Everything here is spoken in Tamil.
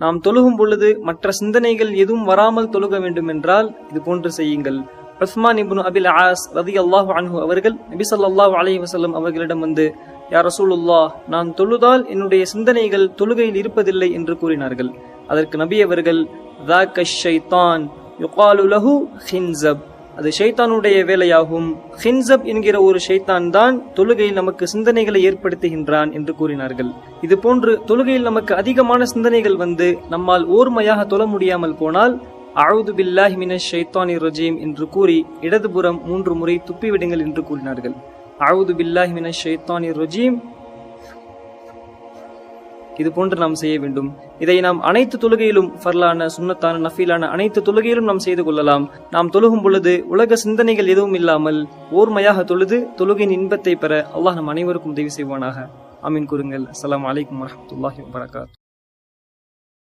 நாம் தொழுகும் பொழுது மற்ற சிந்தனைகள் எதுவும் வராமல் தொழுக வேண்டும் என்றால் இது போன்று செய்யுங்கள். உஸ்மான் இப்னு அபில் ஆஸ் ரலியல்லாஹு அன்ஹு அவர்கள் நபி ஸல்லல்லாஹு அலைஹி வஸல்லம் அவர்களிடம் வந்து, யா ரசூலுல்லாஹ், நான் தொழுதால் என்னுடைய சிந்தனைகள் தொழுகையில் இருப்பதில்லை என்று கூறினார்கள். அதற்கு நபி அவர்கள், ذاك الشيطان يقال له خنزب, அது ஷைத்தானுடைய வேலையாகும். ஹின்சப் என்கிற ஒரு ஷைத்தான் தான் தொழுகையில் நமக்கு சிந்தனைகளை ஏற்படுத்துகின்றான் என்று கூறினார்கள். இது போன்று தொழுகையில் நமக்கு அதிகமான சிந்தனைகள் வந்து நம்மால் ஓர்மையாக தொழ முடியாமல் போனால் அஊது பில்லாஹி மினஷ் ஷைத்தானிர் ரஜீம் என்று கூறி இடதுபுறம் 3 முறை துப்பிவிடுங்கள் என்று கூறினார்கள். அஊது பில்லாஹி மினஷ் ஷைத்தானிர் ரஜீம், இது போன்று நாம் செய்ய வேண்டும். இதை நாம் அனைத்து தொழுகையிலும், ஃபர்லான, சுன்னத்தான, நஃபீலான அனைத்து தொழுகையிலும் நாம் செய்து கொள்ளலாம். நாம் தொழுகும் பொழுது உலக சிந்தனைகள் எதுவும் இல்லாமல் ஓர்மையாக தொழுது தொழுகையின் இன்பத்தை பெற அல்லாஹ் நம் அனைவருக்கும் உதவி செய்வானாக. ஆமீன் கூறுங்கள். அஸ்ஸலாமு அலைக்கும் வரஹ்மத்துல்லாஹி வபரகாத்துஹு.